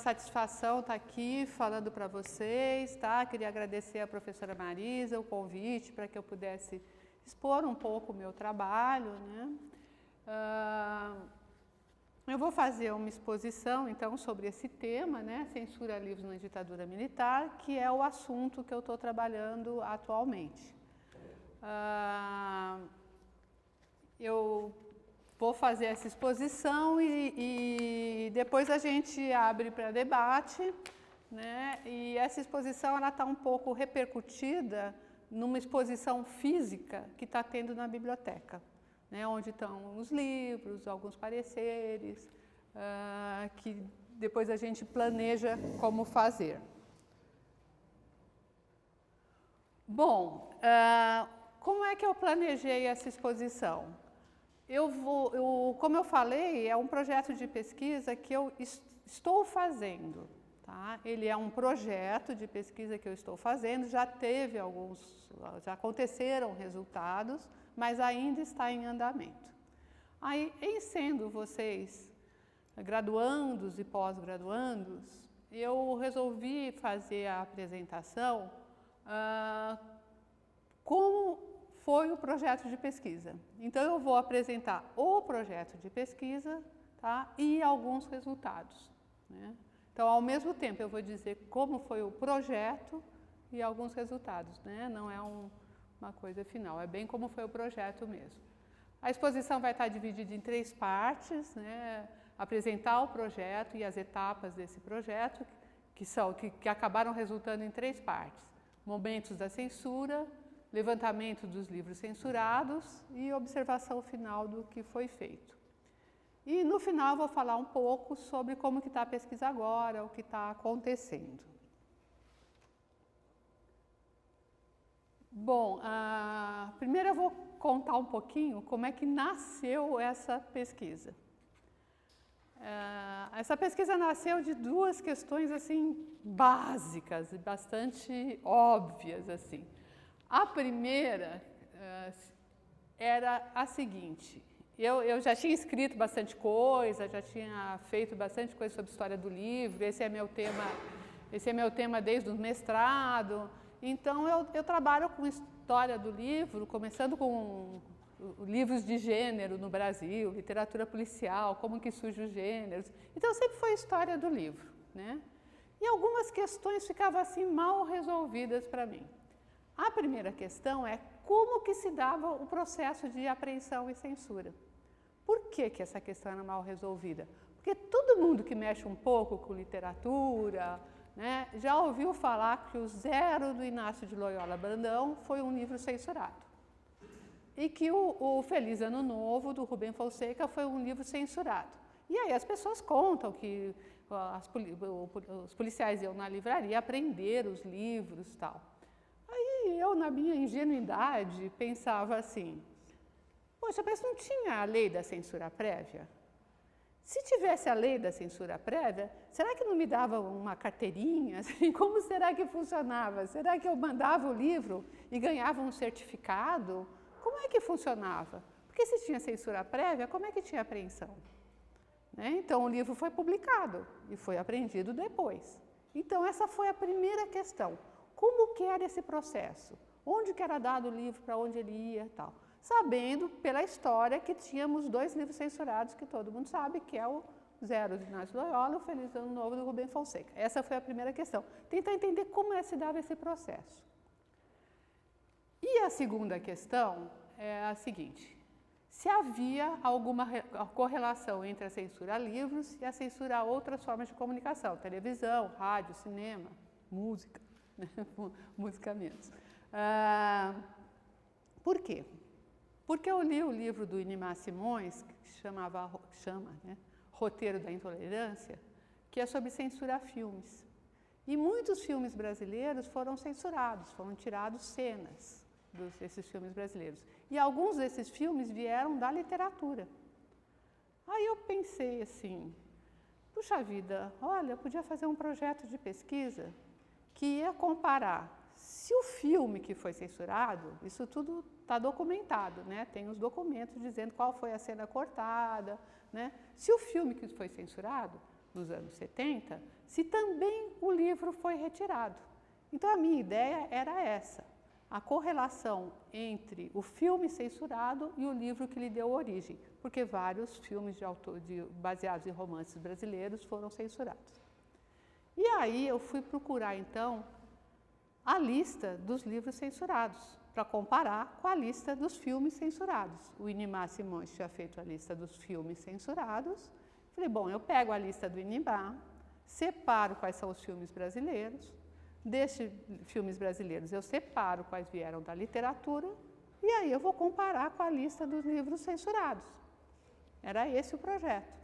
satisfação estar aqui falando para vocês, tá? Queria agradecer à professora Marisa o convite para que eu pudesse expor um pouco o meu trabalho, né? Eu vou fazer uma exposição, então, sobre esse tema, né? Censura a livros na ditadura militar, que é o assunto que eu estou trabalhando atualmente. Eu vou fazer essa exposição e depois a gente abre para debate, né? E essa exposição ela está um pouco repercutida numa exposição física que está tendo na biblioteca, né, onde estão os livros, alguns pareceres, que depois a gente planeja como fazer. Bom, como é que eu planejei essa exposição? Como eu falei, é um projeto de pesquisa que eu estou fazendo. Tá? Ele é um projeto de pesquisa que eu estou fazendo, já aconteceram resultados, mas ainda está em andamento. Aí, em sendo vocês graduandos e pós-graduandos, eu resolvi fazer a apresentação como foi o projeto de pesquisa. Então, eu vou apresentar o projeto de pesquisa, tá? E alguns resultados, né? Então, ao mesmo tempo, eu vou dizer como foi o projeto e alguns resultados, né? Não é uma coisa final, é bem como foi o projeto mesmo. A exposição vai estar dividida em 3 partes, né? Apresentar o projeto e as etapas desse projeto, que acabaram resultando em 3 partes. Momentos da censura, levantamento dos livros censurados e observação final do que foi feito. E no final eu vou falar um pouco sobre como que está a pesquisa agora, o que está acontecendo. Bom, primeiro eu vou contar um pouquinho como é que nasceu essa pesquisa. Essa pesquisa nasceu de 2 questões assim básicas e bastante óbvias assim. A primeira era a seguinte: eu já tinha escrito bastante coisa, já tinha feito bastante coisa sobre a história do livro, esse é meu tema desde o mestrado. Então, eu trabalho com história do livro, começando com livros de gênero no Brasil, literatura policial, como que surgem os gêneros. Então, sempre foi história do livro, né? E algumas questões ficavam assim mal resolvidas para mim. A primeira questão é como que se dava o processo de apreensão e censura. Por que que essa questão era mal resolvida? Porque todo mundo que mexe um pouco com literatura, né, já ouviu falar que o Zero do Inácio de Loyola Brandão foi um livro censurado. E que o Feliz Ano Novo, do Rubem Fonseca, foi um livro censurado. E aí as pessoas contam que os policiais iam na livraria aprender os livros e tal. Aí eu, na minha ingenuidade, pensava assim: poxa, mas não tinha a lei da censura prévia? Se tivesse a lei da censura prévia, será que não me dava uma carteirinha? Como será que funcionava? Será que eu mandava o livro e ganhava um certificado? Como é que funcionava? Porque se tinha censura prévia, como é que tinha apreensão? Né? Então, o livro foi publicado e foi apreendido depois. Então, essa foi a primeira questão. Como que era esse processo? Onde que era dado o livro, para onde ele ia e tal? Sabendo pela história que tínhamos 2 livros censurados que todo mundo sabe, que é o Zero, do Inácio Loyola, e o Feliz Ano Novo, do Rubem Fonseca. Essa foi a primeira questão. Tentar entender como se dava esse processo. E a segunda questão é a seguinte: se havia alguma correlação entre a censura a livros e a censura a outras formas de comunicação, televisão, rádio, cinema, música, né? Música menos. Por quê? Porque eu li o livro do Inimar Simões, que chama, né, Roteiro da Intolerância, que é sobre censura a filmes. E muitos filmes brasileiros foram censurados, foram tirados cenas desses filmes brasileiros. E alguns desses filmes vieram da literatura. Aí eu pensei assim: puxa vida, olha, eu podia fazer um projeto de pesquisa que ia comparar se o filme que foi censurado, isso tudo está documentado, né? Tem os documentos dizendo qual foi a cena cortada, né? Se o filme que foi censurado, nos anos 70, se também o livro foi retirado. Então, a minha ideia era essa, a correlação entre o filme censurado e o livro que lhe deu origem, porque vários filmes baseados em romances brasileiros foram censurados. E aí eu fui procurar, então, a lista dos livros censurados, para comparar com a lista dos filmes censurados. O Inimar Simões tinha feito a lista dos filmes censurados. Falei, bom, eu pego a lista do Inimar, separo quais são os filmes brasileiros, desses filmes brasileiros eu separo quais vieram da literatura, e aí eu vou comparar com a lista dos livros censurados. Era esse o projeto.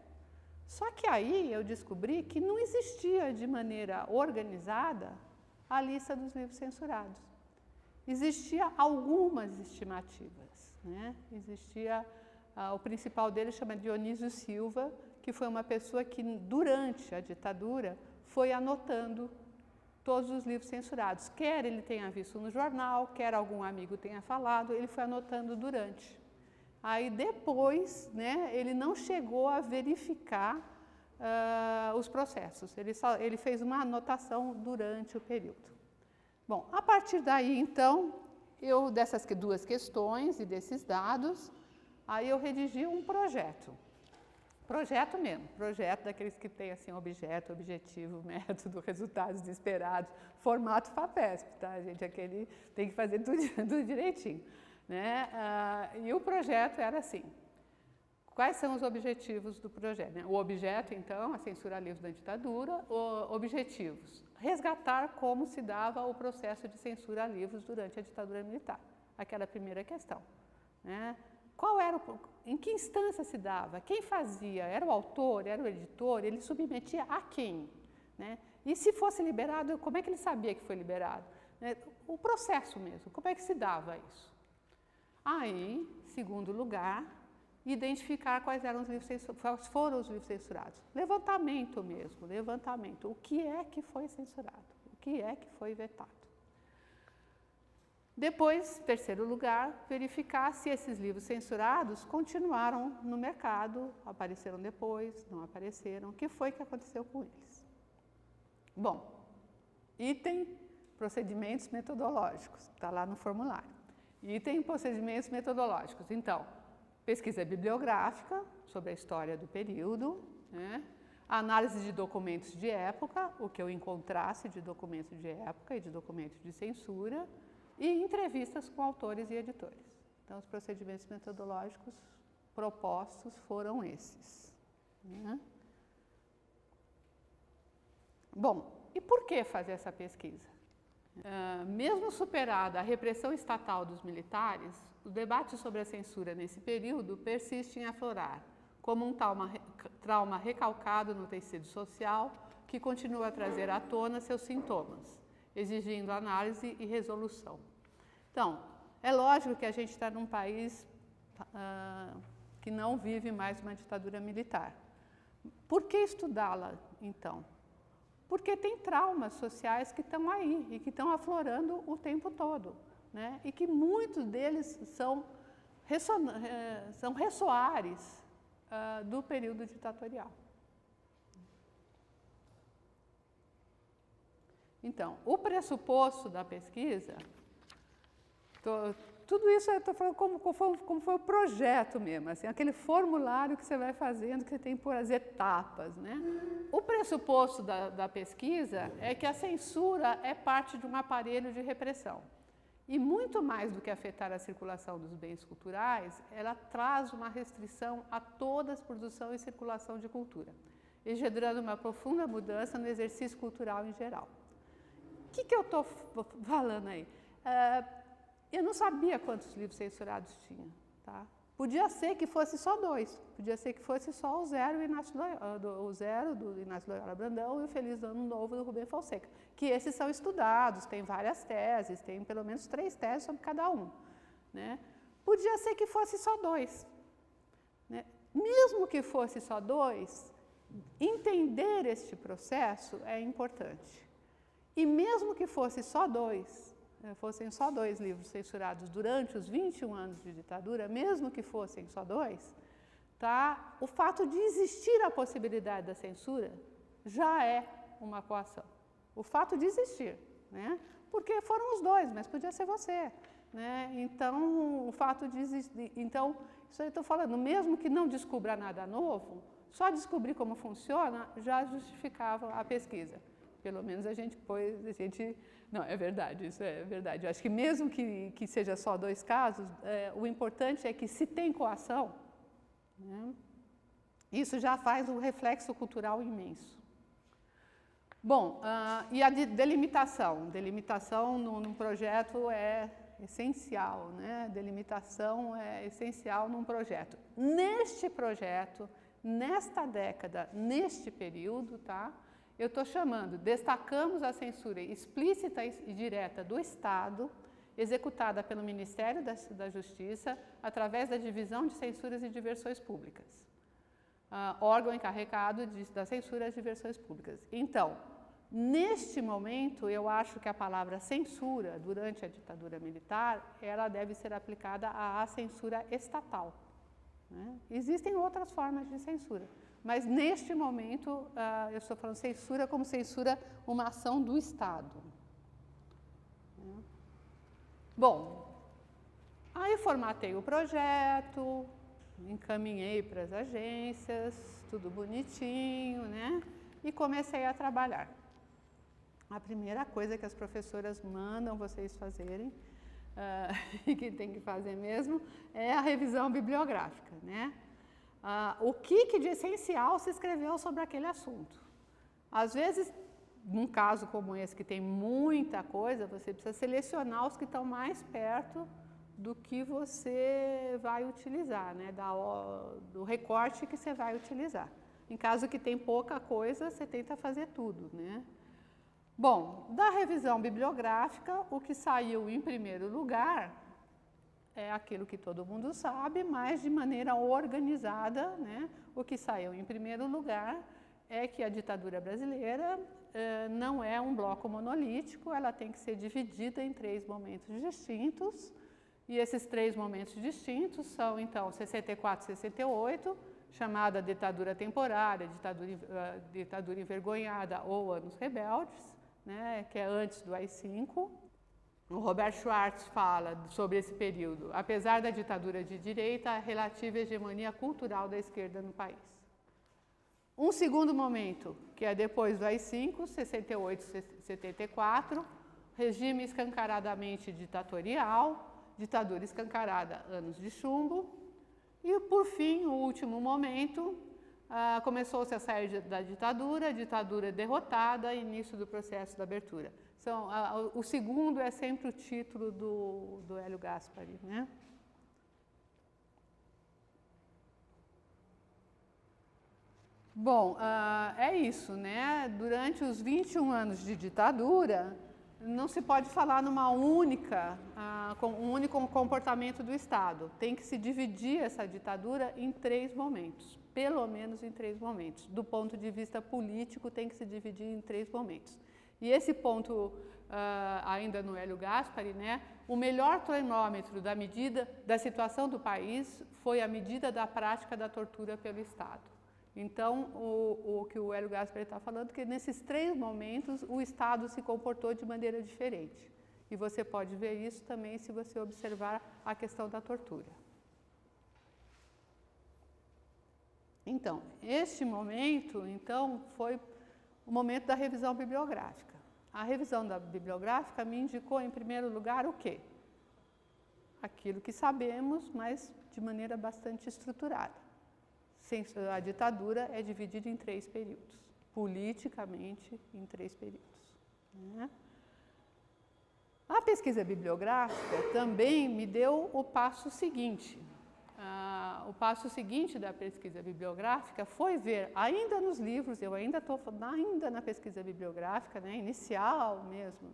Só que aí eu descobri que não existia de maneira organizada a lista dos livros censurados. Existia algumas estimativas, né? Existia, o principal deles chama Dionísio Silva, que foi uma pessoa que durante a ditadura foi anotando todos os livros censurados. Quer ele tenha visto no jornal, quer algum amigo tenha falado, ele foi anotando durante. Aí depois, né, ele não chegou a verificar os processos, ele fez uma anotação durante o período. Bom, a partir daí, então, dessas duas questões e desses dados, aí eu redigi um projeto. Projeto mesmo, projeto daqueles que tem assim, objeto, objetivo, método, resultados esperados, formato FAPESP, tá, gente? Aquele tem que fazer tudo direitinho, né? E o projeto era assim. Quais são os objetivos do projeto? Né? O objeto, então, a censura a livros da ditadura. Objetivos: resgatar como se dava o processo de censura a livros durante a ditadura militar. Aquela primeira questão, né? Em que instância se dava? Quem fazia? Era o autor? Era o editor? Ele submetia a quem? Né? E se fosse liberado, como é que ele sabia que foi liberado? Né? O processo mesmo, como é que se dava isso? Aí, segundo lugar, identificar quais foram os livros censurados. Levantamento mesmo, levantamento. O que é que foi censurado? O que é que foi vetado? Depois, terceiro lugar, verificar se esses livros censurados continuaram no mercado, apareceram depois, não apareceram, o que foi que aconteceu com eles. Bom, item procedimentos metodológicos, está lá no formulário. Item procedimentos metodológicos. Então, pesquisa bibliográfica sobre a história do período, né? Análise de documentos de época, o que eu encontrasse de documentos de época e de documentos de censura, e entrevistas com autores e editores. Então, os procedimentos metodológicos propostos foram esses, né? Bom, e por que fazer essa pesquisa? Mesmo superada a repressão estatal dos militares, o debate sobre a censura nesse período persiste em aflorar, como um trauma recalcado no tecido social que continua a trazer à tona seus sintomas, exigindo análise e resolução. Então, é lógico que a gente está num país que não vive mais uma ditadura militar. Por que estudá-la, então? Porque tem traumas sociais que estão aí e que estão aflorando o tempo todo, né? E que muitos deles são ressoares do período ditatorial. Então, o pressuposto da pesquisa, tudo isso eu estou falando como foi o projeto mesmo, assim, aquele formulário que você vai fazendo, que você tem por as etapas, né? O pressuposto da pesquisa é que a censura é parte de um aparelho de repressão. E muito mais do que afetar a circulação dos bens culturais, ela traz uma restrição a toda a produção e circulação de cultura, engendrando uma profunda mudança no exercício cultural em geral. O que eu estou falando aí? Eu não sabia quantos livros censurados tinha, tá? Podia ser que fosse só 2, podia ser que fosse só o Zero do Inácio Loyola Brandão e o Feliz Ano Novo do Rubem Fonseca, que esses são estudados, tem várias teses, tem pelo menos 3 teses sobre cada um, né? Podia ser que fosse só 2, né? Mesmo que fosse só 2, entender este processo é importante. E mesmo que fossem só 2 livros censurados durante os 21 anos de ditadura, mesmo que fossem só 2, tá? O fato de existir a possibilidade da censura já é uma coação. O fato de existir, né? Porque foram os dois, mas podia ser você, né? Então, o fato de existir... Então, isso aí eu estou falando, mesmo que não descubra nada novo, só descobrir como funciona já justificava a pesquisa. Pelo menos a gente pôs, Não, é verdade, isso é verdade. Eu acho que mesmo que seja só 2 casos, o importante é que se tem coação, né, isso já faz um reflexo cultural imenso. Bom, e a delimitação? Delimitação num projeto é essencial, né? Delimitação é essencial num projeto. Neste projeto, nesta década, neste período, tá? Eu estou chamando, destacamos a censura explícita e direta do Estado, executada pelo Ministério da Justiça, através da Divisão de Censuras e Diversões Públicas, órgão encarregado da censura e diversões públicas. Então, neste momento, eu acho que a palavra censura, durante a ditadura militar, ela deve ser aplicada à censura estatal, né? Existem outras formas de censura, mas neste momento eu estou falando censura como censura, uma ação do Estado. Bom, aí formatei o projeto, encaminhei para as agências, tudo bonitinho, né? E comecei a trabalhar. A primeira coisa que as professoras mandam vocês fazerem, e que tem que fazer mesmo, é a revisão bibliográfica, né? O que de essencial se escreveu sobre aquele assunto. Às vezes, num caso como esse, que tem muita coisa, você precisa selecionar os que estão mais perto do que você vai utilizar, né? Do recorte que você vai utilizar. Em caso que tem pouca coisa, você tenta fazer tudo, né? Bom, da revisão bibliográfica, o que saiu em primeiro lugar é aquilo que todo mundo sabe, mas de maneira organizada, né? O que saiu em primeiro lugar é que a ditadura brasileira não é um bloco monolítico, ela tem que ser dividida em 3 momentos distintos, e esses 3 momentos distintos são, então, 64 e 68, chamada ditadura temporária, ditadura envergonhada ou anos rebeldes, né? Que é antes do AI-5. O Robert Schwartz fala sobre esse período, apesar da ditadura de direita, a relativa hegemonia cultural da esquerda no país. Um segundo momento, que é depois do AI-5, 68 e 74, regime escancaradamente ditatorial, ditadura escancarada, anos de chumbo. E, por fim, o último momento, começou-se a sair da ditadura, ditadura derrotada, início do processo da abertura. Então, o segundo é sempre o título do Hélio Gaspari, né? Bom, é isso, né? Durante os 21 anos de ditadura, não se pode falar numa um único comportamento do Estado. Tem que se dividir essa ditadura em 3 momentos, pelo menos em 3 momentos. Do ponto de vista político, tem que se dividir em 3 momentos. E esse ponto, ainda no Hélio Gaspari, né, o melhor termômetro da medida da situação do país foi a medida da prática da tortura pelo Estado. Então, o que o Hélio Gaspari está falando é que nesses 3 momentos o Estado se comportou de maneira diferente. E você pode ver isso também se você observar a questão da tortura. Então, este momento, então, foi o momento da revisão bibliográfica. A revisão da bibliográfica me indicou, em primeiro lugar, o quê? Aquilo que sabemos, mas de maneira bastante estruturada. A ditadura é dividida em 3 períodos, politicamente em 3 períodos, né? A pesquisa bibliográfica também me deu o passo seguinte. O passo seguinte da pesquisa bibliográfica foi ver, ainda nos livros, eu ainda estou na pesquisa bibliográfica, né, inicial mesmo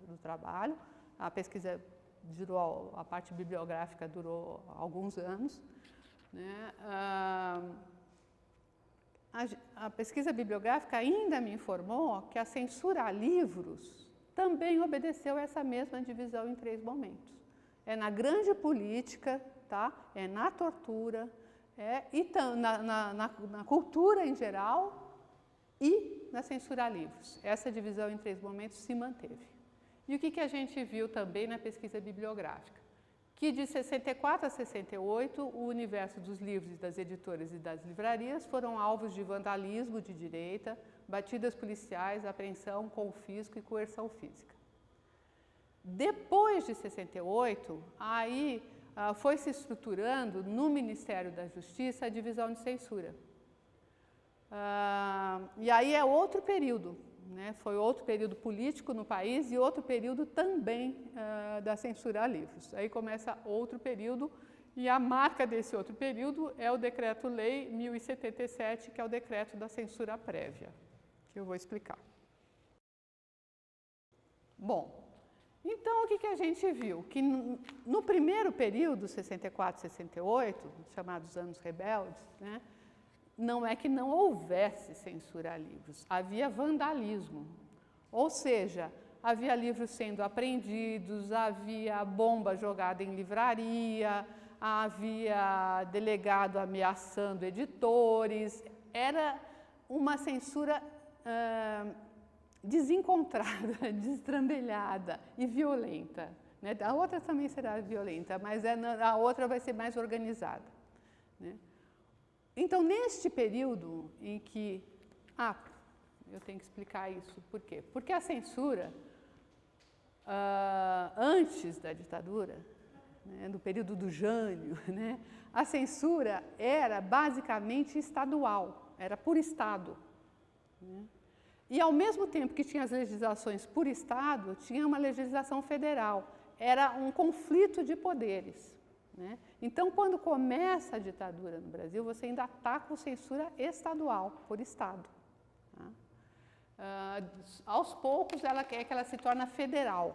do trabalho, a pesquisa durou, a parte bibliográfica durou alguns anos, né? A pesquisa bibliográfica ainda me informou que a censura a livros também obedeceu essa mesma divisão em 3 momentos. É na grande política, tá? É na tortura, e na cultura em geral e na censura a livros. Essa divisão em 3 momentos se manteve. E o que a gente viu também na pesquisa bibliográfica? Que de 64 a 68, o universo dos livros, das editoras e das livrarias foram alvos de vandalismo de direita, batidas policiais, apreensão, confisco e coerção física. Depois de 68, aí foi se estruturando no Ministério da Justiça a divisão de censura. E aí é outro período, né? Foi outro período político no país e outro período também da censura a livros. Aí começa outro período e a marca desse outro período é o Decreto-Lei 1077, que é o decreto da censura prévia, que eu vou explicar. Bom, então o que a gente viu? Que no primeiro período, 64, 68, chamados anos rebeldes, né? Não é que não houvesse censura a livros, havia vandalismo. Ou seja, havia livros sendo apreendidos, havia bomba jogada em livraria, havia delegado ameaçando editores. Era uma censura desencontrada, destrambelhada e violenta, né? A outra também será violenta, mas a outra vai ser mais organizada, né? Então, neste período em que... eu tenho que explicar isso. Por quê? Porque a censura, antes da ditadura, né, no período do Jânio, né, a censura era basicamente estadual, era por Estado, né? E, ao mesmo tempo que tinha as legislações por Estado, tinha uma legislação federal. Era um conflito de poderes, né? Então, quando começa a ditadura no Brasil, você ainda está com censura estadual, por Estado. Tá? Aos poucos, ela quer que ela se torne federal.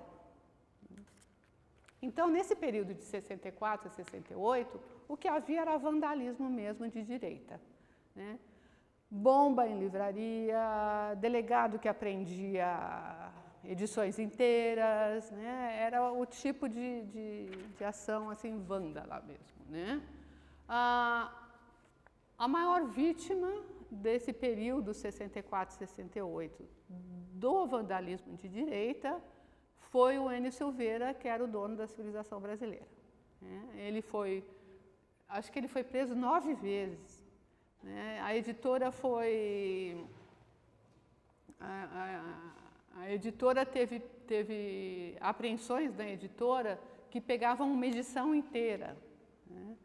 Então, nesse período de 64 a 68, o que havia era vandalismo mesmo de direita, né? Bomba em livraria, delegado que apreendia edições inteiras, né? Era o tipo de ação assim, vândala mesmo, né? A maior vítima desse período, 64 e 68, do vandalismo de direita, foi o Enio Silveira, que era o dono da civilização brasileira, né? Ele foi, acho que ele foi preso 9 vezes, né? A editora foi... A editora teve apreensões da editora que pegavam uma edição inteira, né?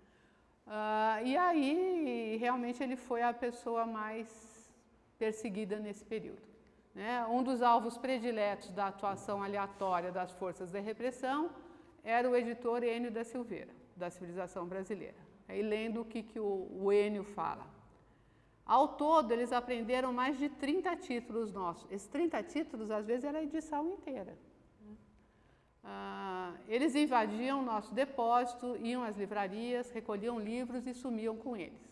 E aí, realmente, ele foi a pessoa mais perseguida nesse período, né? Um dos alvos prediletos da atuação aleatória das forças da repressão era o editor Enio da Silveira, da Civilização Brasileira. Aí, lendo o que o Enio fala. Ao todo, eles apreenderam mais de 30 títulos nossos. Esses 30 títulos, às vezes, era a edição inteira. Eles invadiam o nosso depósito, iam às livrarias, recolhiam livros e sumiam com eles.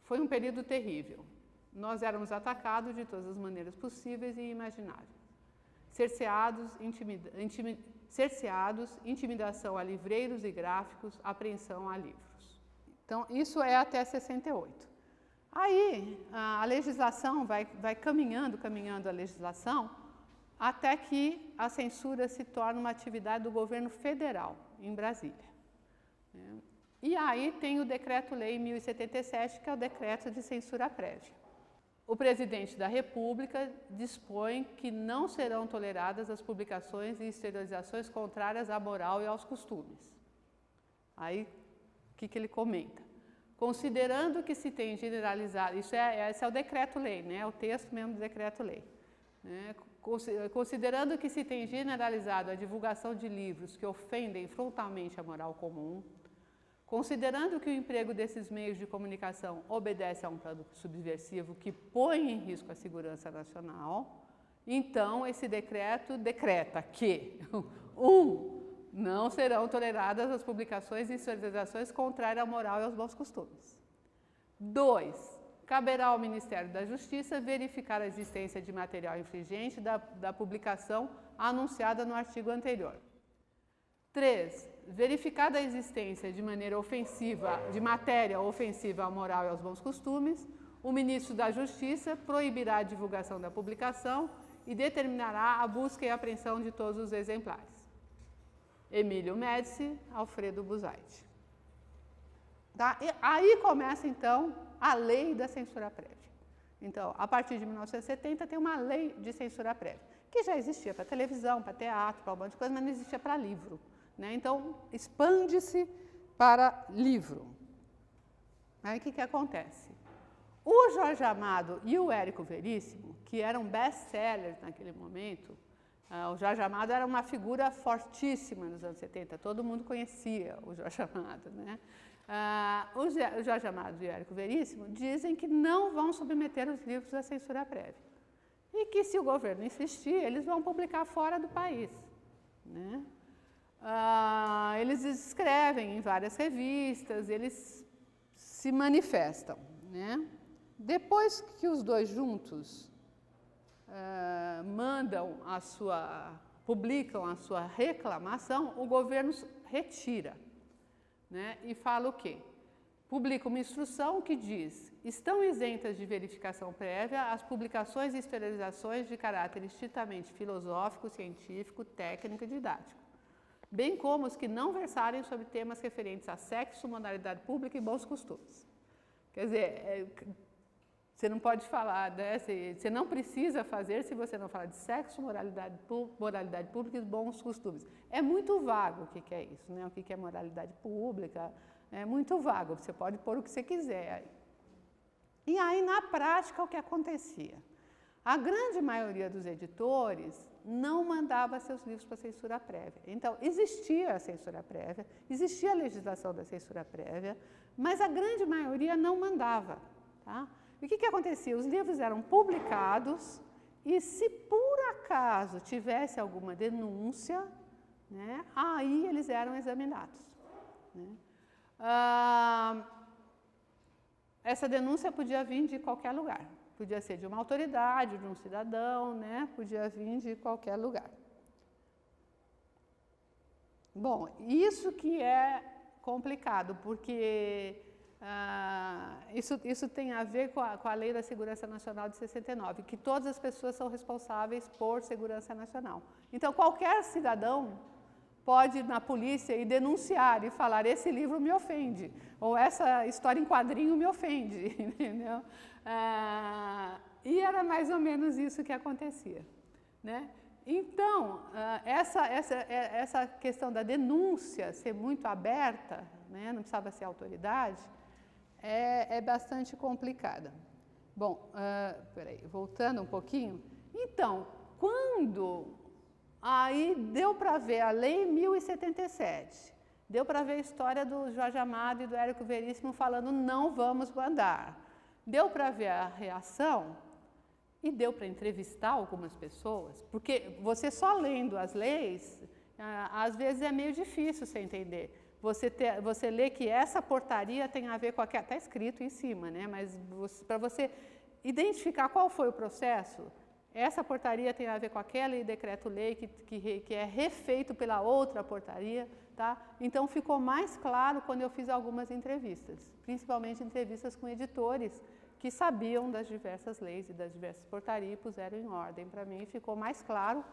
Foi um período terrível. Nós éramos atacados de todas as maneiras possíveis e imagináveis. Cerceados, intimidação a livreiros e gráficos, apreensão a livros. Então, isso é até 68. Aí, a legislação vai caminhando a legislação, até que a censura se torna uma atividade do governo federal, em Brasília. E aí tem o Decreto-Lei 1077, que é o decreto de censura prévia. O presidente da República dispõe que não serão toleradas as publicações e exteriorizações contrárias à moral e aos costumes. Aí, o que ele comenta? Considerando que se tem generalizado, esse é o decreto-lei, né? É o texto mesmo do decreto-lei, né? Considerando que se tem generalizado a divulgação de livros que ofendem frontalmente a moral comum, considerando que o emprego desses meios de comunicação obedece a um plano subversivo que põe em risco a segurança nacional, então esse decreto decreta que, não serão toleradas as publicações e exteriorizações contrárias à moral e aos bons costumes. 2. Caberá ao Ministério da Justiça verificar a existência de material infringente da publicação anunciada no artigo anterior. 3. Verificada a existência de matéria ofensiva à moral e aos bons costumes, o ministro da Justiça proibirá a divulgação da publicação e determinará a busca e apreensão de todos os exemplares. Emílio Médici, Alfredo Busaide. Tá? E aí começa, então, a lei da censura prévia. Então, a partir de 1970, tem uma lei de censura prévia, que já existia para televisão, para teatro, para um monte de coisa, mas não existia para livro. Né? Então, expande-se para livro. Aí, o que acontece? O Jorge Amado e o Érico Veríssimo, que eram best-sellers naquele momento, o Jorge Amado era uma figura fortíssima nos anos 70, todo mundo conhecia o Jorge Amado, né? O Jorge Amado e o Érico Veríssimo dizem que não vão submeter os livros à censura prévia e que, se o governo insistir, eles vão publicar fora do país. Né? Eles escrevem em várias revistas, eles se manifestam. Né? Depois que os dois juntos publicam a sua reclamação, o governo retira. Né? E fala o quê? Publica uma instrução que diz: estão isentas de verificação prévia as publicações e exteriorizações de caráter estritamente filosófico, científico, técnico e didático, bem como os que não versarem sobre temas referentes a sexo, moralidade pública e bons costumes. Quer dizer, você não pode falar, né? Você não precisa fazer se você não falar de sexo, moralidade pública e bons costumes. É muito vago o que é isso, né? O que é moralidade pública, é muito vago, você pode pôr o que você quiser. E aí, na prática, o que acontecia? A grande maioria dos editores não mandava seus livros para censura prévia. Então, existia a censura prévia, existia a legislação da censura prévia, mas a grande maioria não mandava, tá? E o que acontecia? Os livros eram publicados e, se por acaso tivesse alguma denúncia, né, aí eles eram examinados. Né? Essa denúncia podia vir de qualquer lugar. Podia ser de uma autoridade, de um cidadão, né? Podia vir de qualquer lugar. Bom, isso que é complicado, porque isso tem a ver com a Lei da Segurança Nacional de 69, que todas as pessoas são responsáveis por segurança nacional. Então, qualquer cidadão pode ir na polícia e denunciar e falar: esse livro me ofende, ou essa história em quadrinho me ofende, entendeu? E era mais ou menos isso que acontecia. Né? Então, essa questão da denúncia ser muito aberta, né? Não precisava ser autoridade, é bastante complicada. Bom, voltando um pouquinho. Então, quando aí deu para ver a Lei 1077, deu para ver a história do Jorge Amado e do Érico Veríssimo falando: não vamos mandar. Deu para ver a reação e deu para entrevistar algumas pessoas, porque você só lendo as leis, às vezes é meio difícil você entender. Você lê que essa portaria tem a ver com aquela, está escrito em cima, né? Mas para você identificar qual foi o processo, essa portaria tem a ver com aquele decreto-lei que é refeito pela outra portaria, tá? Então ficou mais claro quando eu fiz algumas entrevistas, principalmente entrevistas com editores que sabiam das diversas leis e das diversas portarias e puseram em ordem para mim, e ficou mais claro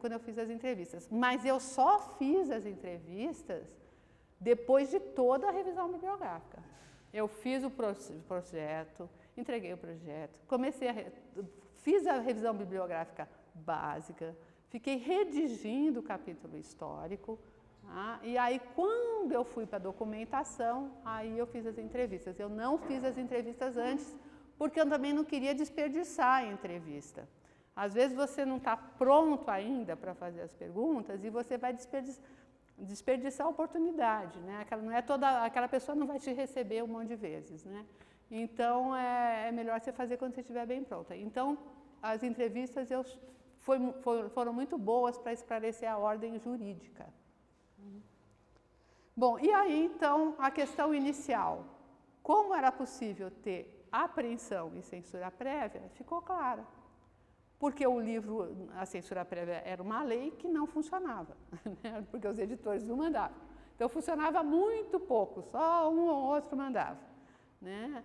quando eu fiz as entrevistas. Mas eu só fiz as entrevistas depois de toda a revisão bibliográfica. Eu fiz o projeto, entreguei o projeto, fiz a revisão bibliográfica básica, fiquei redigindo o capítulo histórico, tá? E aí, quando eu fui para a documentação, aí eu fiz as entrevistas. Eu não fiz as entrevistas antes, porque eu também não queria desperdiçar a entrevista. Às vezes você não está pronto ainda para fazer as perguntas e você vai desperdiçar a oportunidade, né? Aquela pessoa não vai te receber um monte de vezes, né? Então, é melhor você fazer quando você estiver bem pronta. Então, as entrevistas foram muito boas para esclarecer a ordem jurídica. Bom, e aí, então, a questão inicial. Como era possível ter apreensão e censura prévia, ficou clara. Porque o livro, a censura prévia era uma lei que não funcionava, né? Porque os editores não mandavam. Então, funcionava muito pouco, só um ou outro mandava. Né?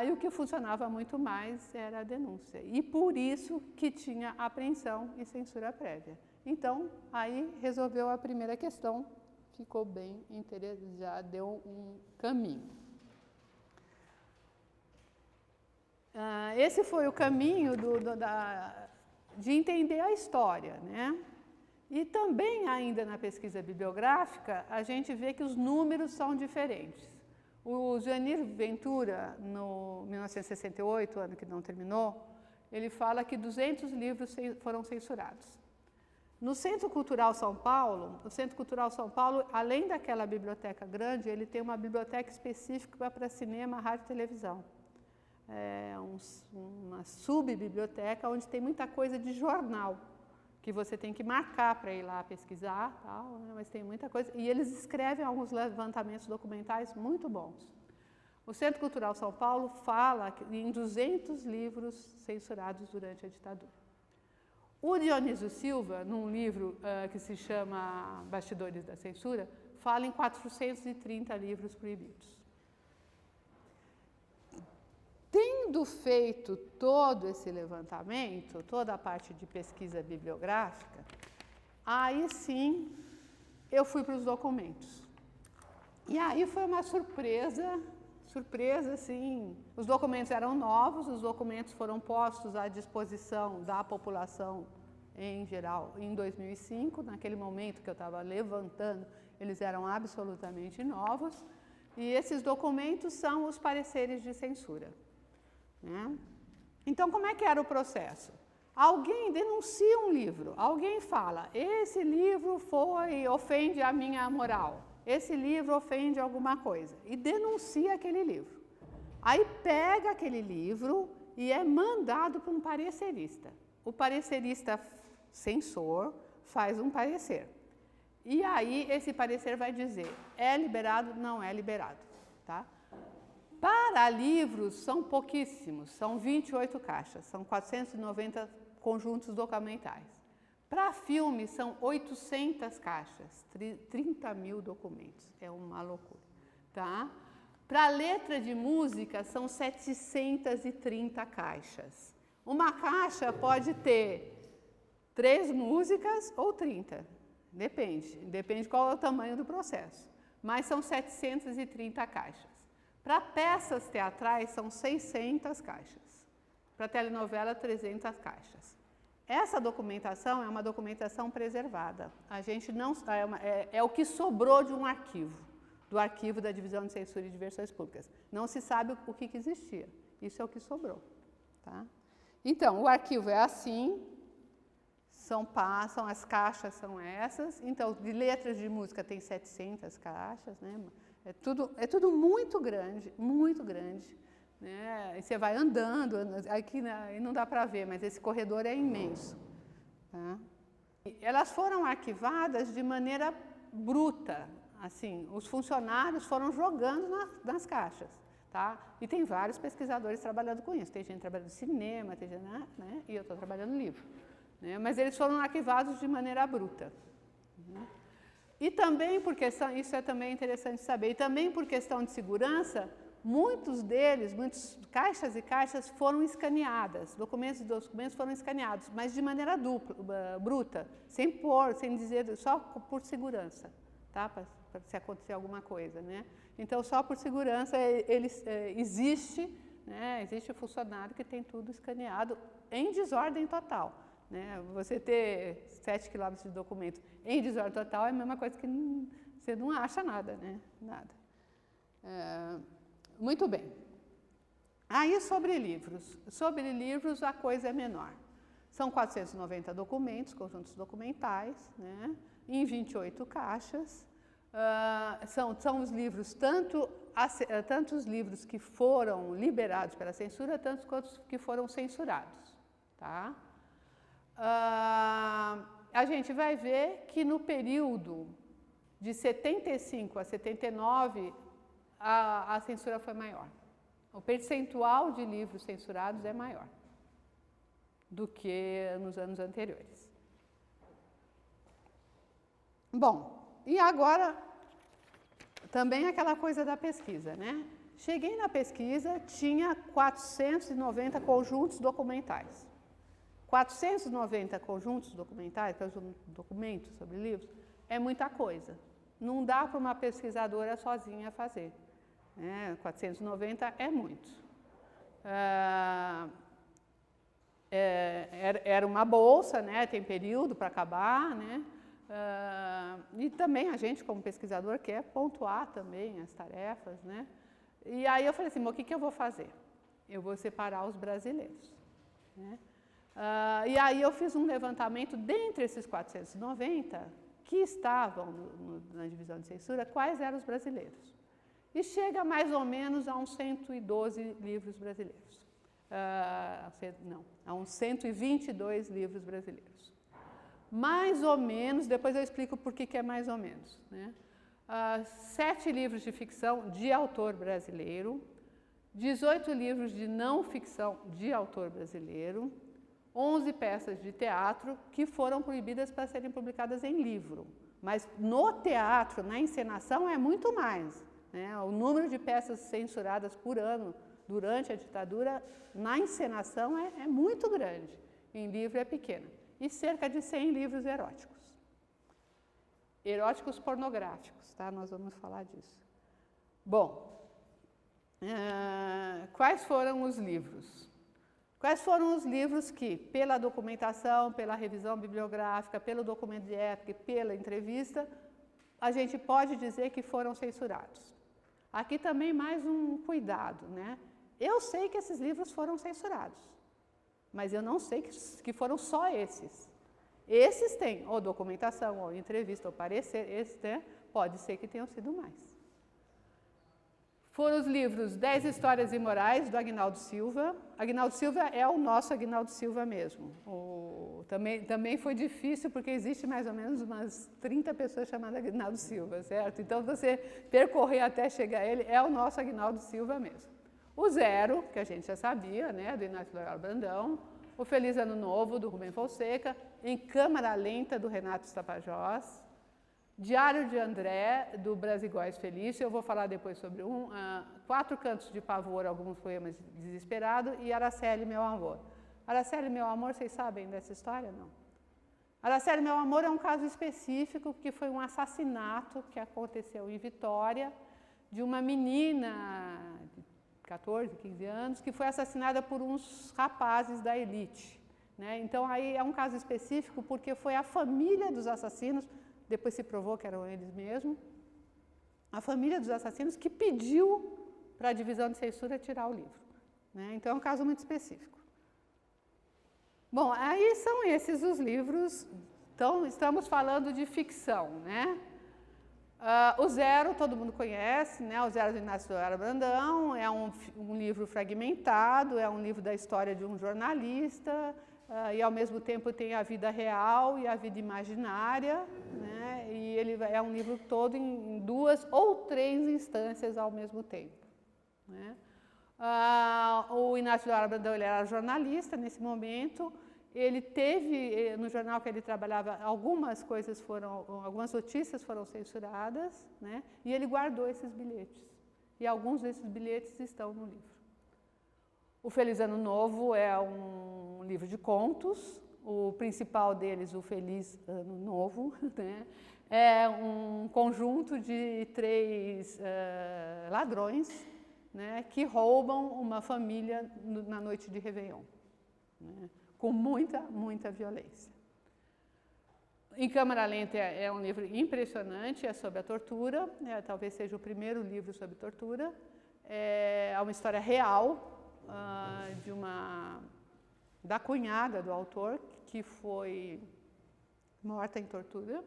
E o que funcionava muito mais era a denúncia. E por isso que tinha apreensão e censura prévia. Então, aí resolveu a primeira questão, ficou bem interessante, já deu um caminho. Esse foi o caminho de entender a história, né? E também, ainda na pesquisa bibliográfica, a gente vê que os números são diferentes. O Janir Ventura, no 1968, ano que não terminou, ele fala que 200 livros foram censurados. No Centro Cultural São Paulo, o Centro Cultural São Paulo, além daquela biblioteca grande, ele tem uma biblioteca específica para cinema, rádio e televisão. Uma subbiblioteca onde tem muita coisa de jornal, que você tem que marcar para ir lá pesquisar, tal, né? Mas tem muita coisa. E eles escrevem alguns levantamentos documentais muito bons. O Centro Cultural São Paulo fala em 200 livros censurados durante a ditadura. O Dionísio Silva, num livro que se chama Bastidores da Censura, fala em 430 livros proibidos. Tendo feito todo esse levantamento, toda a parte de pesquisa bibliográfica, aí sim eu fui para os documentos. E aí foi uma surpresa assim, os documentos eram novos, os documentos foram postos à disposição da população em geral em 2005, naquele momento que eu estava levantando, eles eram absolutamente novos, e esses documentos são os pareceres de censura. Né? Então, como é que era o processo? Alguém denuncia um livro, alguém fala, esse livro ofende a minha moral, esse livro ofende alguma coisa, e denuncia aquele livro. Aí pega aquele livro e é mandado para um parecerista. O parecerista censor faz um parecer. E aí esse parecer vai dizer, é liberado, não é liberado. Tá? Para livros, são pouquíssimos, são 28 caixas, são 490 conjuntos documentais. Para filmes, são 800 caixas, 30 mil documentos, é uma loucura. Tá? Para letra de música, são 730 caixas. Uma caixa pode ter 3 músicas ou 30, depende qual é o tamanho do processo, mas são 730 caixas. Para peças teatrais, são 600 caixas. Para telenovela, 300 caixas. Essa documentação é uma documentação preservada. A gente não é o que sobrou de um arquivo, do arquivo da Divisão de Censura e Diversões Públicas. Não se sabe o que existia. Isso é o que sobrou. Tá? Então, o arquivo é assim, as caixas são essas. Então, de letras de música tem 700 caixas, né? É tudo muito grande, né? E você vai andando, aqui não dá para ver, mas esse corredor é imenso. Tá? Elas foram arquivadas de maneira bruta, assim, os funcionários foram jogando nas caixas. Tá? E tem vários pesquisadores trabalhando com isso, tem gente trabalhando em cinema, tem gente, né? E eu estou trabalhando no livro. Né? Mas eles foram arquivados de maneira bruta. Né? E também, isso é também interessante saber, e também por questão de segurança, muitas caixas e caixas foram escaneadas, documentos foram escaneados, mas de maneira bruta, sem dizer, só por segurança, tá? Para se acontecer alguma coisa, né? Então, só por segurança, existe o funcionário que tem tudo escaneado em desordem total. Né? Você ter 7 quilômetros de documento em desordem total é a mesma coisa que você não acha nada, né? Nada. Muito bem. Aí, sobre livros a coisa é menor. São 490 documentos, conjuntos documentais, né? Em 28 caixas. São os livros, tanto os livros que foram liberados pela censura, tanto quanto que foram censurados. Tá? A gente vai ver que no período de 75 a 79, a censura foi maior. O percentual de livros censurados é maior do que nos anos anteriores. Bom, e agora, também aquela coisa da pesquisa, né? Cheguei na pesquisa, tinha 490 conjuntos documentais. 490 conjuntos documentais, documentos sobre livros, é muita coisa. Não dá para uma pesquisadora sozinha fazer. 490 é muito. Era uma bolsa, né? Tem período para acabar, né? E também a gente, como pesquisador, quer pontuar também as tarefas, né? E aí eu falei assim, o que eu vou fazer? Eu vou separar os brasileiros, né? E aí eu fiz um levantamento dentre esses 490 que estavam na divisão de censura, quais eram os brasileiros. E chega mais ou menos a uns 112 livros brasileiros. A uns 122 livros brasileiros. Mais ou menos, depois eu explico por que é mais ou menos, né? 7 livros de ficção de autor brasileiro, 18 livros de não ficção de autor brasileiro, 11 peças de teatro que foram proibidas para serem publicadas em livro. Mas no teatro, na encenação, é muito mais, né? O número de peças censuradas por ano durante a ditadura, na encenação, é muito grande. Em livro é pequena. E cerca de 100 livros eróticos. Eróticos pornográficos, tá? Nós vamos falar disso. Bom, quais foram os livros? Quais foram os livros que, pela documentação, pela revisão bibliográfica, pelo documento de época e pela entrevista, a gente pode dizer que foram censurados? Aqui também mais um cuidado, né? Eu sei que esses livros foram censurados, mas eu não sei que foram só esses. Esses têm ou documentação, ou entrevista, ou parecer, esses, né? Pode ser que tenham sido mais. Foram os livros 10 Histórias Imorais, do Aguinaldo Silva. Aguinaldo Silva é o nosso Aguinaldo Silva mesmo. Também foi difícil, porque existe mais ou menos umas 30 pessoas chamadas Aguinaldo Silva, certo? Então, você percorrer até chegar a ele, é o nosso Aguinaldo Silva mesmo. O Zero, que a gente já sabia, né, do Inácio Loyola Brandão. O Feliz Ano Novo, do Rubem Fonseca. Em Câmara Lenta, do Renato Tapajós. Diário de André, do Brasigóis Felício, eu vou falar depois sobre um. 4 Cantos de Pavor, alguns poemas de Desesperado, e Araceli, Meu Amor. Araceli, Meu Amor, vocês sabem dessa história? Não. Araceli, Meu Amor é um caso específico, que foi um assassinato que aconteceu em Vitória, de uma menina de 14, 15 anos, que foi assassinada por uns rapazes da elite, né? Então, aí é um caso específico, porque foi a família dos assassinos, depois se provou que eram eles mesmos, a família dos assassinos que pediu para a divisão de censura tirar o livro, né? Então, é um caso muito específico. Bom, aí são esses os livros. Então, estamos falando de ficção, né? O Zero, todo mundo conhece, né? O Zero do Inácio Loyola Brandão, é um livro fragmentado, é um livro da história de um jornalista, e ao mesmo tempo tem a vida real e a vida imaginária, né? E ele é um livro todo em 2 ou 3 instâncias ao mesmo tempo, né? O Inácio Loyola Brandão, ele era jornalista nesse momento. Ele teve, no jornal que ele trabalhava, algumas notícias foram censuradas, né? E ele guardou esses bilhetes. E alguns desses bilhetes estão no livro. O Feliz Ano Novo é um livro de contos. O principal deles, o Feliz Ano Novo, né? É um conjunto de 3 ladrões, né? Que roubam uma família na noite de Réveillon, né? Com muita violência. Em Câmara Lenta é um livro impressionante, é sobre a tortura, talvez seja o primeiro livro sobre tortura. É uma história real da cunhada do autor, que foi morta em tortura.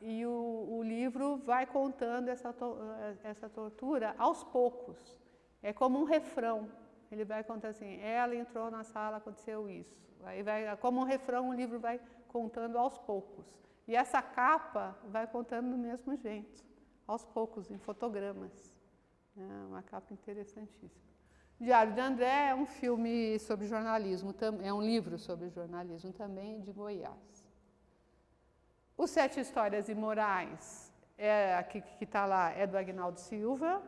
E o livro vai contando essa tortura aos poucos. É como um refrão. Ele vai contar assim, ela entrou na sala, aconteceu isso. Aí como um refrão, o livro vai contando aos poucos. E essa capa vai contando do mesmo jeito, aos poucos, em fotogramas. É uma capa interessantíssima. Diário de André é um filme sobre jornalismo, é um livro sobre jornalismo também, de Goiás. Os 7 Histórias Imorais, que está lá, é do Aguinaldo Silva.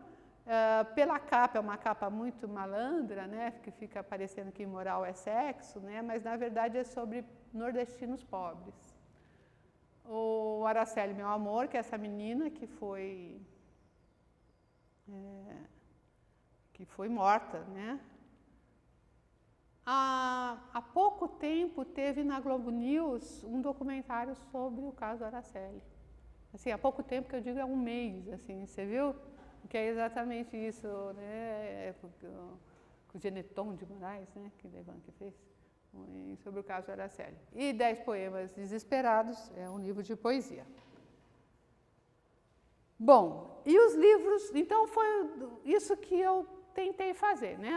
Pela capa, é uma capa muito malandra, né, que fica parecendo que imoral é sexo, né, mas na verdade é sobre nordestinos pobres. O Araceli, meu amor, que é essa menina que foi morta, né? Há pouco tempo teve na Globo News um documentário sobre o caso Araceli. Assim, há pouco tempo, que eu digo, há um mês, assim, você viu? Que é exatamente isso, né? Com o Geneton de Moraes, né? Que Levan que fez, sobre o caso Araceli. E 10 poemas desesperados, é um livro de poesia. Bom, e os livros, então foi isso que eu tentei fazer, né?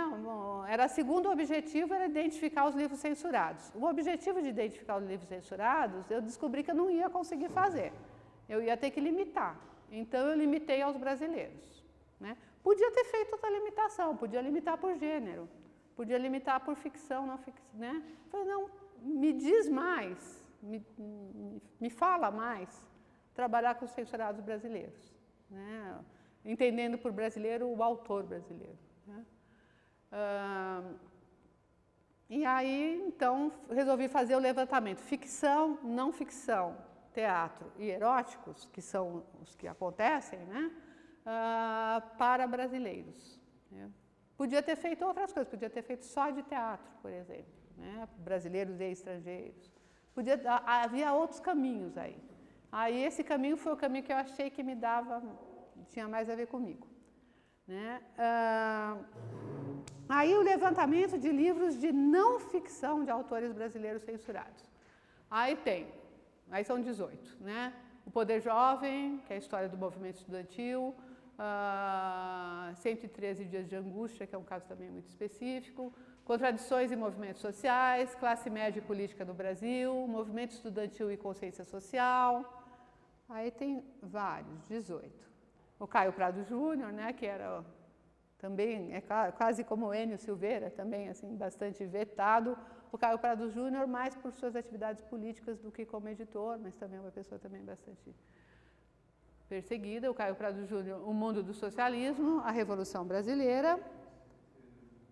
Era o segundo objetivo, era identificar os livros censurados. O objetivo de identificar os livros censurados, eu descobri que eu não ia conseguir fazer. Eu ia ter que limitar. Então eu limitei aos brasileiros, né? Podia ter feito outra limitação, podia limitar por gênero, podia limitar por ficção, não ficção, né? Falei, não, me diz mais, me fala mais, trabalhar com os censurados brasileiros, né? Entendendo por brasileiro o autor brasileiro, né? E aí, então, resolvi fazer o levantamento, ficção, não ficção, teatro e eróticos, que são os que acontecem, né? Para brasileiros, né? Podia ter feito outras coisas, podia ter feito só de teatro, por exemplo, né? Brasileiros e estrangeiros. Havia outros caminhos aí. Aí esse caminho foi o caminho que eu achei que tinha mais a ver comigo, né? Aí o levantamento de livros de não ficção de autores brasileiros censurados. Aí são 18, né? O Poder Jovem, que é a história do movimento estudantil, 113 Dias de Angústia, que é um caso também muito específico, Contradições e Movimentos Sociais, Classe Média e Política no Brasil, Movimento Estudantil e Consciência Social. Aí tem vários, 18. O Caio Prado Júnior, né, que era também, quase como o Enio Silveira, também assim, bastante vetado. O Caio Prado Júnior mais por suas atividades políticas do que como editor, mas também é uma pessoa também bastante perseguida. O Caio Prado Júnior, O Mundo do Socialismo, A Revolução Brasileira,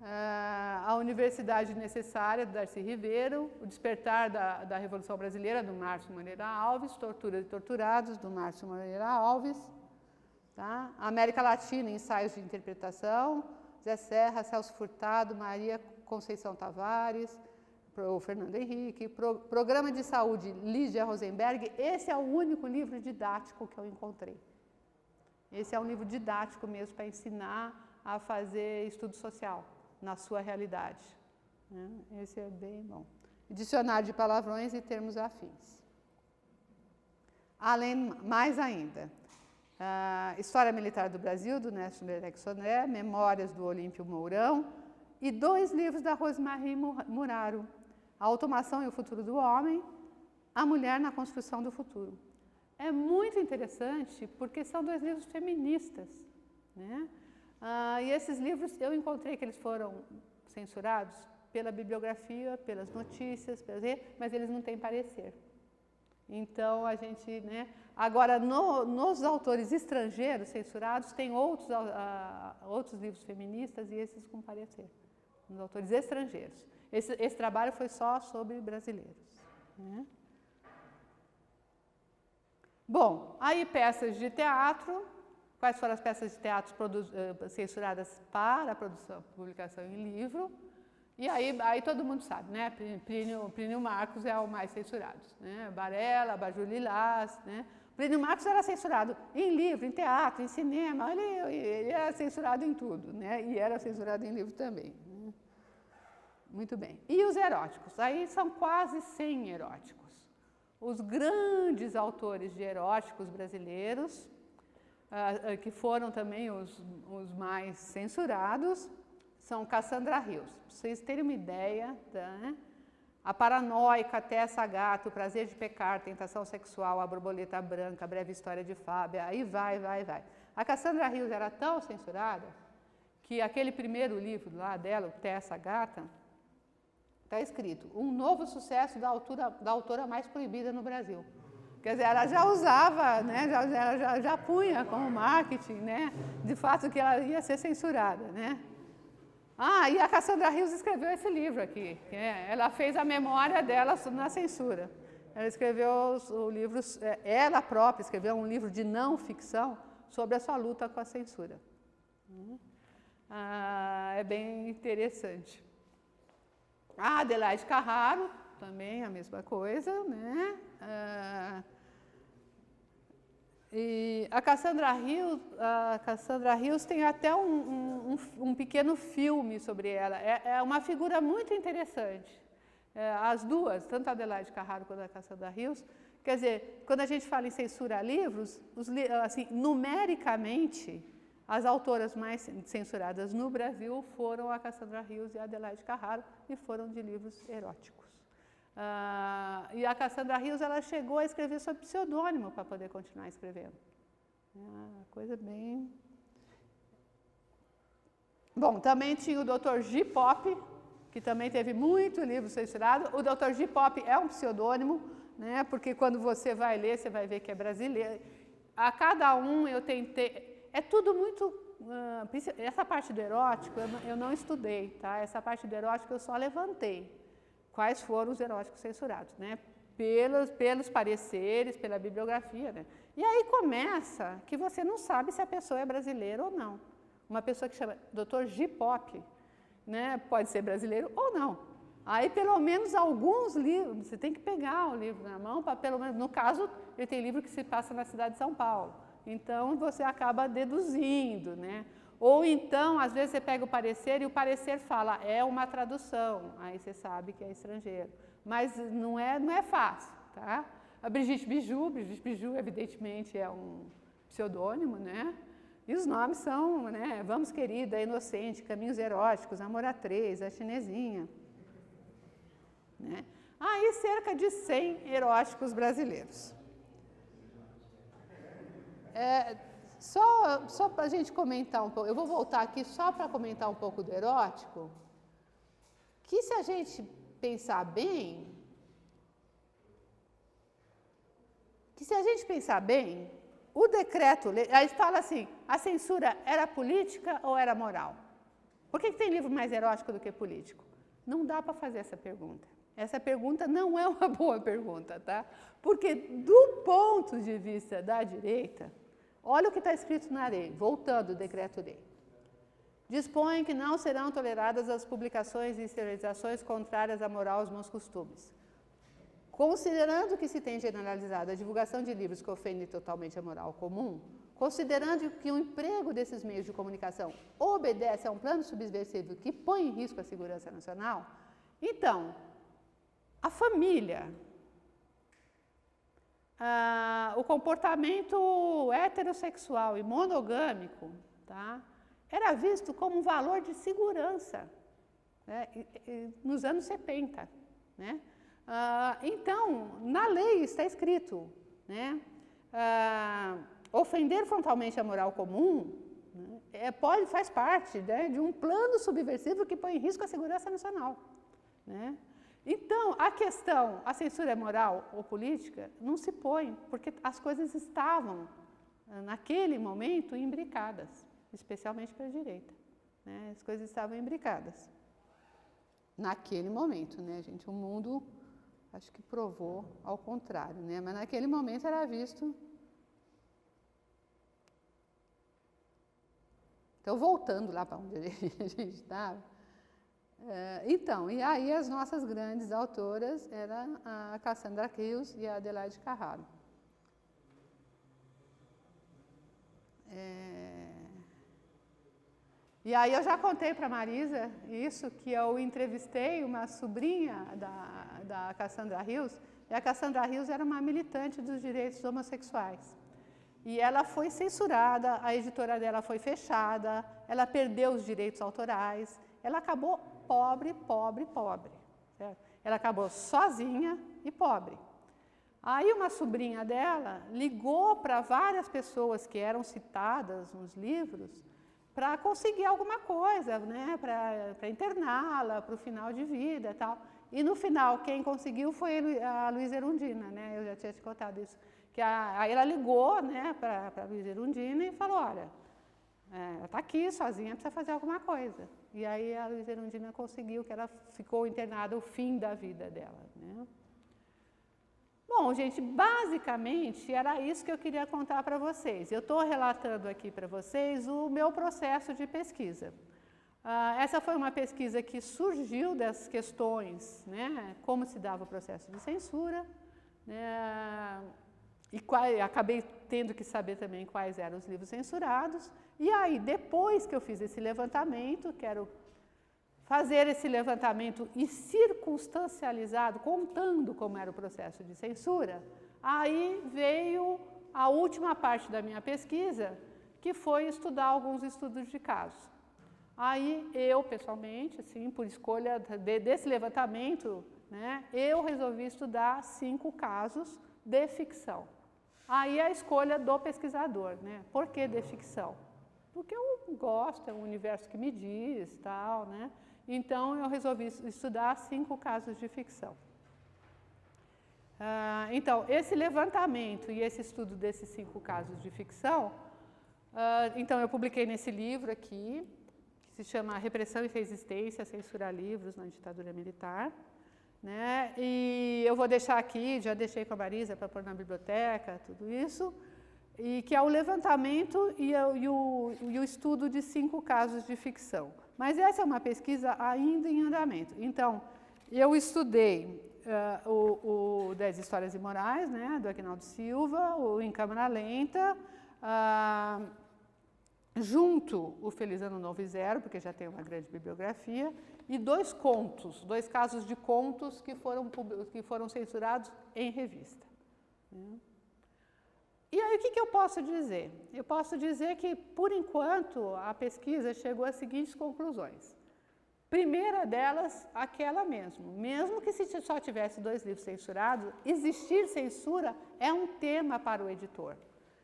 A Universidade Necessária, do Darcy Ribeiro, O Despertar da Revolução Brasileira, do Márcio Moreira Alves, Tortura e Torturados, do Márcio Moreira Alves, tá? América Latina, Ensaios de Interpretação, Zé Serra, Celso Furtado, Maria Conceição Tavares, o Fernando Henrique, Programa de Saúde, Lídia Rosenberg. Esse é o único livro didático que eu encontrei. Esse é um livro didático mesmo para ensinar a fazer estudo social na sua realidade, né? Esse é bem bom. Dicionário de palavrões e termos afins. Além, mais ainda, História Militar do Brasil, do Néstor Meirelles Sodré, Memórias do Olímpio Mourão, e 2 livros da Rosemarie Muraro, A Automação e o Futuro do Homem, A Mulher na Construção do Futuro. É muito interessante porque são 2 livros feministas, né? E esses livros, eu encontrei que eles foram censurados pela bibliografia, pelas notícias, mas eles não têm parecer. Então, a gente, né? Agora, nos autores estrangeiros censurados, tem outros livros feministas e esses com parecer, nos autores estrangeiros. Esse trabalho foi só sobre brasileiros, né? Bom, aí peças de teatro. Quais foram as peças de teatro censuradas para a publicação em livro? E aí todo mundo sabe, né? Plínio Marcos é o mais censurado, né? Barela, Abajur Lilás, né? Plínio Marcos era censurado em livro, em teatro, em cinema, ele era censurado em tudo, né? E era censurado em livro também, né? Muito bem. E os eróticos? Aí são quase 100 eróticos. Os grandes autores de eróticos brasileiros, que foram também os mais censurados, são Cassandra Rios. Para vocês terem uma ideia, né? A Paranoica, Tessa Gato, O Prazer de Pecar, Tentação Sexual, A Borboleta Branca, A Breve História de Fábia, aí vai. A Cassandra Rios era tão censurada que aquele primeiro livro lá dela, o Tessa Gata, está escrito: um novo sucesso da autora mais proibida no Brasil. Quer dizer, ela já usava, né, ela já punha como marketing, né, de fato que ela ia ser censurada, né. Ah, e a Cassandra Rios escreveu esse livro aqui. Ela fez a memória dela na censura. Ela escreveu o livro, ela própria escreveu um livro de não ficção sobre a sua luta com a censura. É bem interessante. A Adelaide Carraro, também a mesma coisa, né? E a Cassandra Rios tem até um pequeno filme sobre ela. É uma figura muito interessante. As duas, tanto a Adelaide Carraro quanto a Cassandra Rios, quer dizer, quando a gente fala em censura a livros, assim, numericamente, as autoras mais censuradas no Brasil foram a Cassandra Rios e a Adelaide Carraro, e foram de livros eróticos. E a Cassandra Rios, ela chegou a escrever sob pseudônimo para poder continuar escrevendo. Coisa bem... Bom, também tinha o Dr. G. Pop, que também teve muito livro censurado. O Dr. G. Pop é um pseudônimo, né, porque quando você vai ler, você vai ver que é brasileiro. A cada um eu tentei... É tudo muito... essa parte do erótico eu não estudei, tá? Essa parte do erótico eu só levantei. Quais foram os eróticos censurados, né? Pelos pareceres, pela bibliografia, né? E aí começa que você não sabe se a pessoa é brasileira ou não. Uma pessoa que chama Dr. G. Pop, né, pode ser brasileiro ou não. Aí, pelo menos, alguns livros, você tem que pegar o livro na mão, para pelo menos, no caso, ele tem livro que se passa na cidade de São Paulo. Então, você acaba deduzindo, né? Ou então, às vezes, você pega o parecer e o parecer fala, é uma tradução, aí você sabe que é estrangeiro. Mas não é fácil, tá? A Brigitte Biju, evidentemente, é um pseudônimo, né? E os nomes são, né? Vamos, Querida, Inocente, Caminhos Eróticos, Amor a Três, A Chinesinha. Né? Aí, cerca de 100 eróticos brasileiros. Só para a gente comentar um pouco, eu vou voltar aqui só para comentar um pouco do erótico, que se a gente pensar bem, o decreto-lei, aí fala assim, a censura era política ou era moral? Por que tem livro mais erótico do que político? Não dá para fazer essa pergunta. Essa pergunta não é uma boa pergunta, tá? Porque do ponto de vista da direita, olha o que está escrito na lei, voltando ao decreto-lei. Dispõe que não serão toleradas as publicações e exteriorizações contrárias à moral e aos bons costumes. Considerando que se tem generalizado a divulgação de livros que ofendem totalmente a moral comum, considerando que o emprego desses meios de comunicação obedece a um plano subversivo que põe em risco a segurança nacional, então, a família, o comportamento heterossexual e monogâmico, tá, era visto como um valor de segurança, né, nos anos 70. Né? Então, na lei está escrito, né, ofender frontalmente a moral comum, né, faz parte, né, de um plano subversivo que põe em risco a segurança nacional. Né? Então, a censura é moral ou política, não se põe, porque as coisas estavam, naquele momento, imbricadas, especialmente para a direita. Né? As coisas estavam imbricadas. Naquele momento, né, gente? O mundo, acho que provou ao contrário, né? Mas naquele momento era visto... Então, voltando lá para onde a gente estava, então, e aí as nossas grandes autoras eram a Cassandra Rios e a Adelaide Carraro. E aí eu já contei para a Marisa isso, que eu entrevistei uma sobrinha da Cassandra Rios, e a Cassandra Rios era uma militante dos direitos homossexuais. E ela foi censurada, a editora dela foi fechada, ela perdeu os direitos autorais, ela acabou pobre. Certo? Ela acabou sozinha e pobre. Aí uma sobrinha dela ligou para várias pessoas que eram citadas nos livros para conseguir alguma coisa, né? Para interná-la para o final de vida e tal. E no final, quem conseguiu foi a Luísa Erundina, né? Eu já tinha te contado isso. Aí ela ligou, né, para a Luísa Erundina e falou, olha, ela está aqui sozinha, precisa fazer alguma coisa. E aí a Luísa Erundina conseguiu, que ela ficou internada o fim da vida dela, né? Bom, gente, basicamente era isso que eu queria contar para vocês. Eu estou relatando aqui para vocês o meu processo de pesquisa. Essa foi uma pesquisa que surgiu das questões, né, como se dava o processo de censura, né, e acabei tendo que saber também quais eram os livros censurados. E aí, depois que eu fiz esse levantamento, quero fazer esse levantamento e circunstancializado, contando como era o processo de censura, aí veio a última parte da minha pesquisa, que foi estudar alguns estudos de casos. Aí eu, pessoalmente, assim, por escolha desse levantamento, né, eu resolvi estudar 5 casos de ficção. Aí a escolha do pesquisador, né? Por que de ficção? Porque eu gosto, é um universo que me diz, tal, né? Então eu resolvi estudar 5 casos de ficção. Então, esse levantamento e esse estudo desses 5 casos de ficção, então eu publiquei nesse livro aqui, que se chama Repressão e Resistência, Censurar Livros na Ditadura Militar, né? E eu vou deixar aqui, já deixei com a Marisa para pôr na biblioteca, tudo isso, e que é o levantamento e o estudo de 5 casos de ficção. Mas essa é uma pesquisa ainda em andamento. Então, eu estudei o 10 Histórias Imorais, né, do Aguinaldo Silva, o Em Câmara Lenta, junto o Feliz Ano Novo e Zero, porque já tem uma grande bibliografia, e 2 contos, 2 casos de contos que foram censurados em revista. E aí, o que eu posso dizer? Eu posso dizer que, por enquanto, a pesquisa chegou às seguintes conclusões. Primeira delas, aquela mesmo que se só tivesse 2 livros censurados, existir censura é um tema para o editor.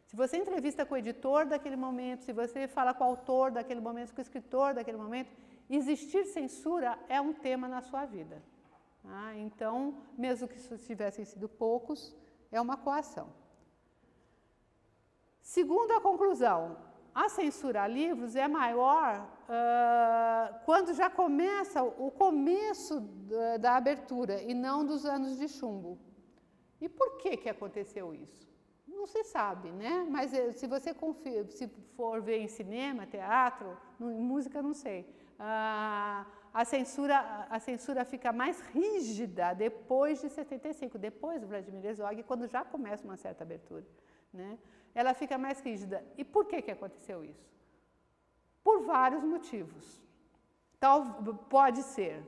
Se você entrevista com o editor daquele momento, se você fala com o autor daquele momento, com o escritor daquele momento, existir censura é um tema na sua vida. Então, mesmo que tivessem sido poucos, é uma coação. Segunda conclusão, a censura a livros é maior quando já começa o começo da abertura e não dos anos de chumbo. E por que aconteceu isso? Não se sabe, né? Mas se você se for ver em cinema, teatro, música, não sei. A censura fica mais rígida depois de 75, depois do Vladimir Herzog, quando já começa uma certa abertura, né? Ela fica mais rígida. E por que aconteceu isso? Por vários motivos. Pode ser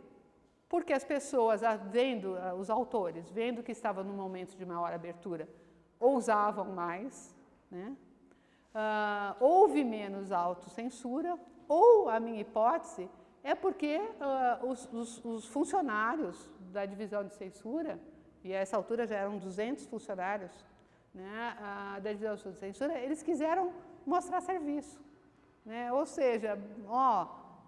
porque as pessoas, os autores, vendo que estavam num momento de maior abertura, ousavam mais, né? Houve menos autocensura, ou a minha hipótese é porque os funcionários da divisão de censura, e a essa altura já eram 200 funcionários, né, da divisão de censura, eles quiseram mostrar serviço, né? Ou seja,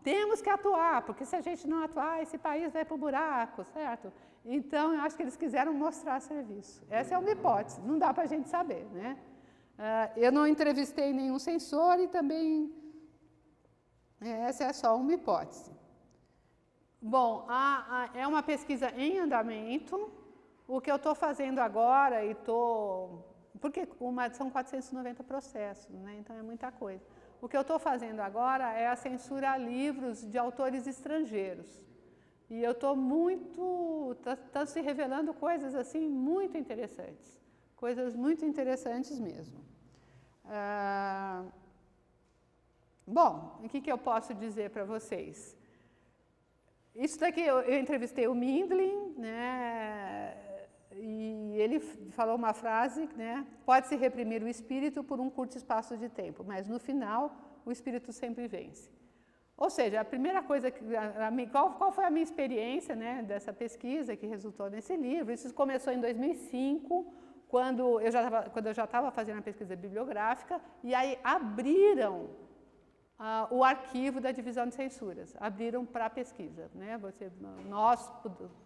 temos que atuar, porque se a gente não atuar, esse país vai para o buraco, certo? Então, eu acho que eles quiseram mostrar serviço. Essa é uma hipótese, não dá para a gente saber, né? Eu não entrevistei nenhum censor e também essa é só uma hipótese. Bom, é uma pesquisa em andamento. O que eu estou fazendo agora, porque são 490 processos, né? Então é muita coisa. O que eu estou fazendo agora é a censura a livros de autores estrangeiros. E eu estou está se revelando coisas assim muito interessantes. Coisas muito interessantes mesmo. Bom, o que eu posso dizer para vocês? Isso daqui, eu entrevistei o Mindlin, né, e ele falou uma frase, né, pode-se reprimir o espírito por um curto espaço de tempo, mas no final o espírito sempre vence. Ou seja, a primeira coisa, qual foi a minha experiência, né, dessa pesquisa que resultou nesse livro? Isso começou em 2005, quando eu já estava fazendo a pesquisa bibliográfica, e aí abriram o arquivo da divisão de censuras, abriram para pesquisa, né?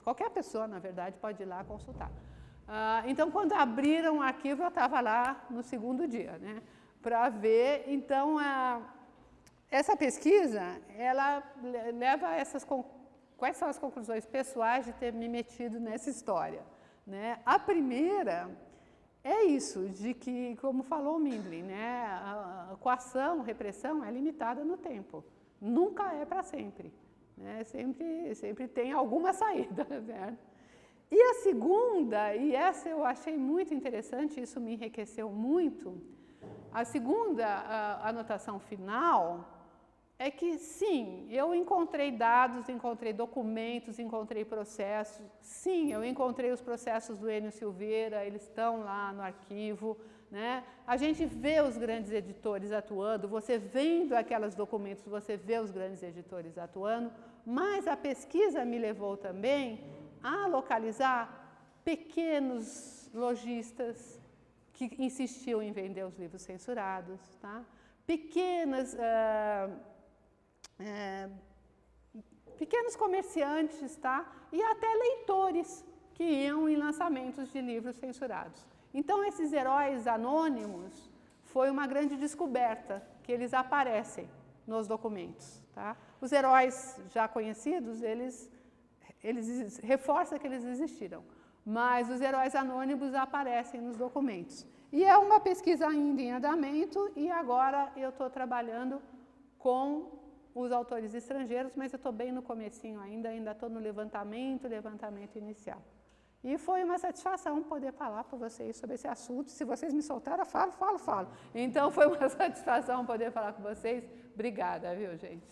Qualquer pessoa, na verdade, pode ir lá consultar. Então, quando abriram o arquivo, eu estava lá no segundo dia, né? Para ver. Então, essa pesquisa, ela leva a quais são as conclusões pessoais de ter me metido nessa história, né? A primeira é isso, de que, como falou o Mindlin, né, a coação, repressão é limitada no tempo, nunca é para sempre, né, sempre tem alguma saída, certo? E a segunda, e essa eu achei muito interessante, isso me enriqueceu muito, a segunda anotação final é que, sim, eu encontrei dados, encontrei documentos, encontrei processos. Sim, eu encontrei os processos do Enio Silveira, eles estão lá no arquivo, né? A gente vê os grandes editores atuando, você vendo aqueles documentos, você vê os grandes editores atuando, mas a pesquisa me levou também a localizar pequenos lojistas que insistiam em vender os livros censurados, tá? Pequenos comerciantes, tá? E até leitores que iam em lançamentos de livros censurados. Então, esses heróis anônimos foi uma grande descoberta, que eles aparecem nos documentos, tá? Os heróis já conhecidos, eles reforçam que eles existiram, mas os heróis anônimos aparecem nos documentos. E é uma pesquisa ainda em andamento, e agora eu estou trabalhando com os autores estrangeiros, mas eu estou bem no comecinho ainda estou no levantamento inicial. E foi uma satisfação poder falar para vocês sobre esse assunto. Se vocês me soltaram, eu falo. Então, foi uma satisfação poder falar com vocês. Obrigada, viu, gente?